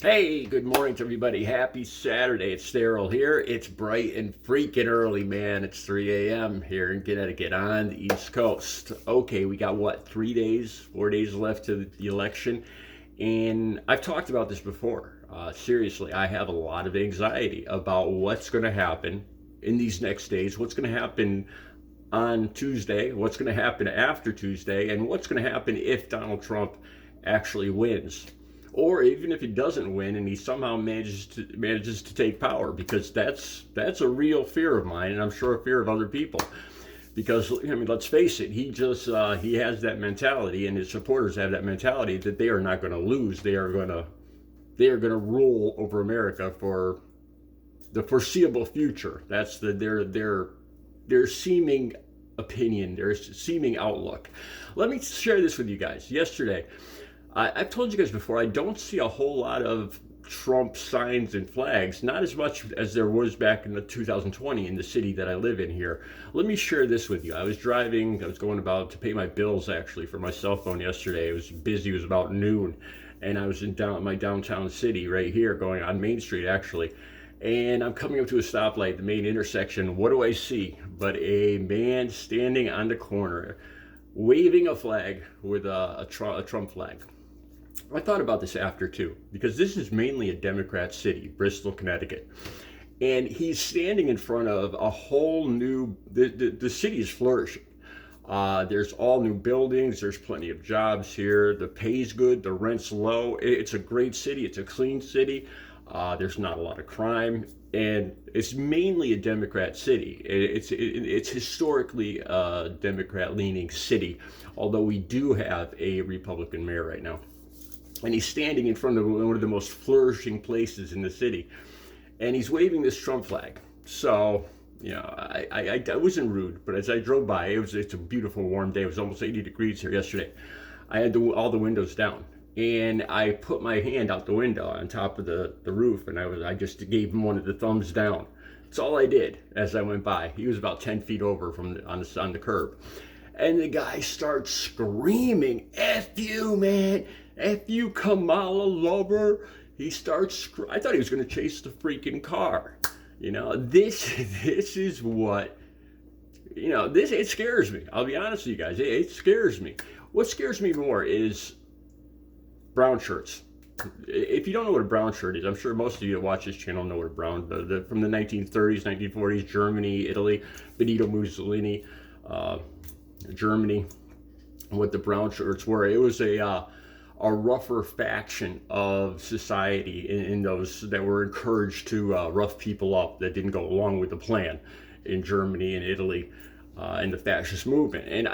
Hey, good morning to everybody. Happy Saturday. It's Daryl here. It's bright and freaking early, man. It's 3 a.m. here in Connecticut on the East Coast. Okay, we got what, 3 days, 4 days left to the election. And I've talked about this before. Seriously, I have a lot of anxiety about what's going to happen in these next days, what's going to happen on Tuesday, what's going to happen after Tuesday, and what's going to happen if Donald Trump actually wins, or even if he doesn't win and he somehow manages to take power, because that's a real fear of mine, and I'm sure a fear of other people. Because I mean, let's face it, he has that mentality, and his supporters have that mentality that they are not going to lose. They are going to rule over America for the foreseeable future. That's their seeming opinion, their seeming outlook. Let me share this with you guys. Yesterday, I've told you guys before, I don't see a whole lot of Trump signs and flags, not as much as there was back in the 2020 in the city that I live in here. Let me share this with you. I was going about to pay my bills actually for my cell phone yesterday. It was busy, it was about noon, and I was in my downtown city right here, going on Main Street actually. And I'm coming up to a stoplight, the main intersection. What do I see but a man standing on the corner waving a flag with a Trump flag. I thought about this after too, because this is mainly a Democrat city, Bristol, Connecticut. And he's standing in front of a whole new, the city is flourishing. There's all new buildings, there's plenty of jobs here, the pay's good, the rent's low. It's a great city, it's a clean city. There's not a lot of crime, and it's mainly a Democrat city. It's historically a Democrat-leaning city, although we do have a Republican mayor right now. And he's standing in front of one of the most flourishing places in the city, and he's waving this Trump flag. So, I wasn't rude, but as I drove by, it's a beautiful warm day. It was almost 80 degrees here yesterday. I had all the windows down, and I put my hand out the window on top of the roof, and I just gave him one of the thumbs down. That's all I did as I went by. He was about 10 feet over on the curb. And the guy starts screaming, "F you, man! F you, Kamala lover!" He starts, I thought he was going to chase the freaking car. This is what, it scares me. I'll be honest with you guys. It scares me. What scares me more is brown shirts. If you don't know what a brown shirt is, I'm sure most of you that watch this channel know what a brown, from the 1930s, 1940s, Germany, Italy, Benito Mussolini, Germany, what the brown shirts were. It was a rougher faction of society in those that were encouraged to rough people up that didn't go along with the plan in Germany and Italy. And the fascist movement. And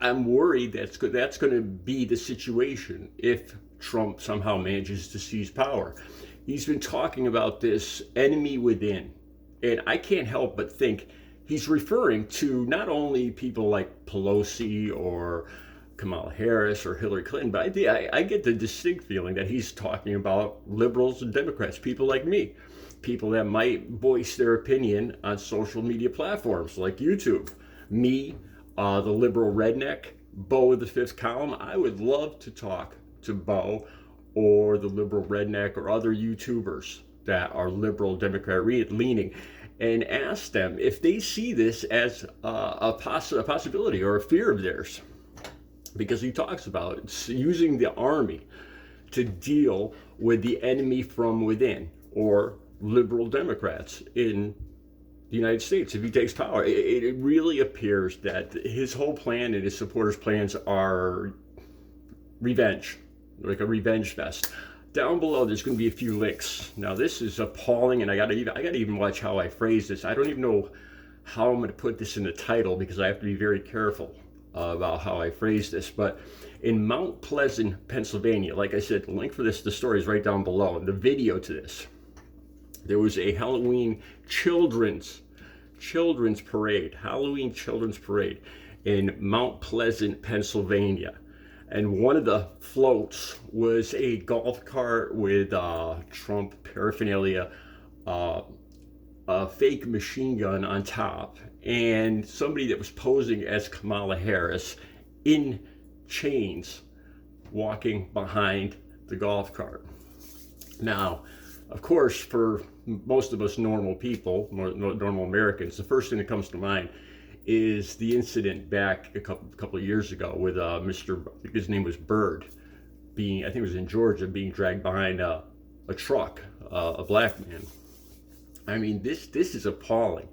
I'm worried that's going to be the situation if Trump somehow manages to seize power. He's been talking about this enemy within, and I can't help but think he's referring to not only people like Pelosi or Kamala Harris or Hillary Clinton, but I get the distinct feeling that he's talking about liberals and Democrats, people like me, people that might voice their opinion on social media platforms like YouTube. Me, the liberal redneck, Bo of the Fifth Column. I would love to talk to Bo or the liberal redneck or other YouTubers that are liberal Democrat leaning, and ask them if they see this as a possibility or a fear of theirs. Because he talks about using the army to deal with the enemy from within, or liberal Democrats in the United States if he takes power. It really appears that his whole plan and his supporters' plans are revenge, like a revenge fest. Down below, there's going to be a few links. Now, this is appalling, and I gotta even watch how I phrase this. I don't even know how I'm going to put this in the title, because I have to be very careful about how I phrase this. But in Mount Pleasant, Pennsylvania, like I said, the link for this, the story is right down below, and the video to this. There was a Halloween children's parade, Halloween children's parade in Mount Pleasant, Pennsylvania. And one of the floats was a golf cart with Trump paraphernalia, a fake machine gun on top, and somebody that was posing as Kamala Harris in chains walking behind the golf cart. Now, of course, for most of us normal people, normal Americans, the first thing that comes to mind is the incident back a couple of years ago with his name was Bird, I think it was in Georgia, being dragged behind a truck, a black man. I mean, this is appalling.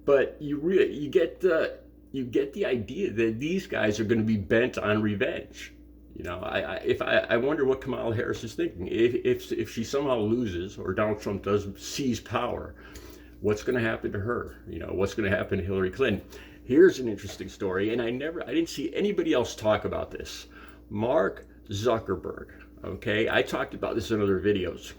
But you get the idea that these guys are going to be bent on revenge. You know, I wonder what Kamala Harris is thinking. If she somehow loses or Donald Trump does seize power, what's going to happen to her? You know, what's going to happen to Hillary Clinton? Here's an interesting story, and I didn't see anybody else talk about this. Mark Zuckerberg. Okay, I talked about this in other videos.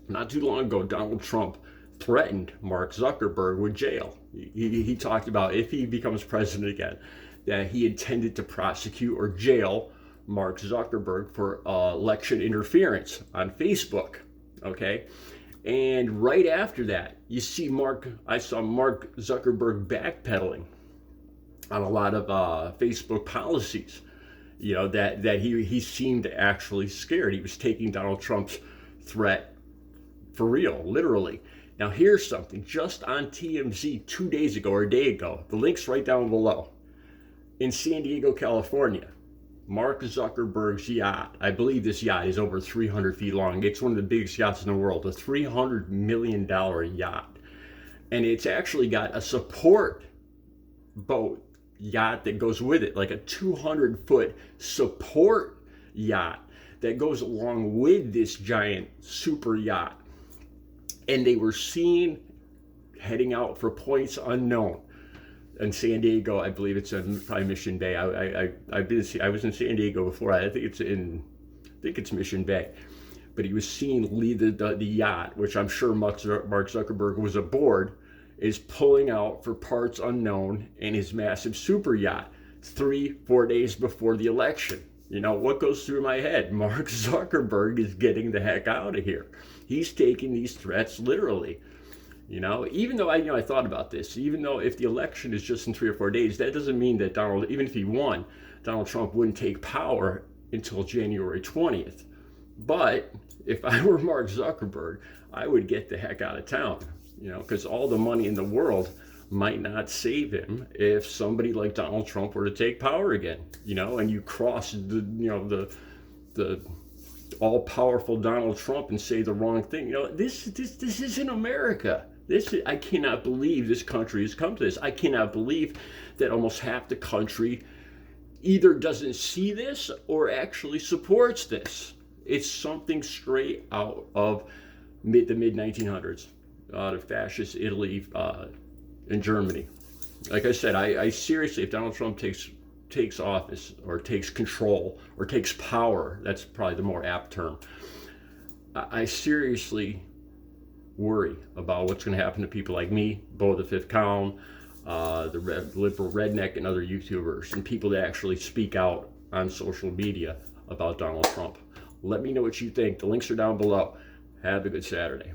Not too long ago, Donald Trump threatened Mark Zuckerberg with jail. He talked about if he becomes president again, that he intended to prosecute or jail Mark Zuckerberg for election interference on Facebook. Okay, and right after that, I saw Mark Zuckerberg backpedaling on a lot of Facebook policies. You know, that he seemed actually scared. He was taking Donald Trump's threat for real, literally. Now here's something, just on TMZ 2 days ago or a day ago, the link's right down below. In San Diego, California, Mark Zuckerberg's yacht, I believe this yacht is over 300 feet long. It's one of the biggest yachts in the world, a $300 million yacht. And it's actually got a support boat yacht that goes with it, like a 200-foot support yacht that goes along with this giant super yacht. And they were seen heading out for points unknown in San Diego. I believe it's in probably Mission Bay. I was in San Diego before. I think it's Mission Bay. But he was seen leave the yacht, which I'm sure Mark Zuckerberg was aboard, is pulling out for parts unknown in his massive super yacht 3-4 days before the election. You know, what goes through my head? Mark Zuckerberg is getting the heck out of here. He's taking these threats literally. You know, even though I thought about this, even though if the election is just in 3 or 4 days, that doesn't mean that even if he won, Donald Trump wouldn't take power until January 20th. But if I were Mark Zuckerberg, I would get the heck out of town, you know, because all the money in the world might not save him if somebody like Donald Trump were to take power again, you know, and you cross the all-powerful Donald Trump and say the wrong thing. You know, this isn't America. I cannot believe this country has come to this. I cannot believe that almost half the country either doesn't see this or actually supports this. It's something straight out of the mid-1900s, out of fascist Italy and Germany. Like I said, I seriously, if Donald Trump takes office or takes control or takes power, that's probably the more apt term, I seriously worry about what's going to happen to people like me, Bo the Fifth Column, the liberal redneck, and other YouTubers, and people that actually speak out on social media about Donald Trump. Let me know what you think. The links are down below. Have a good Saturday.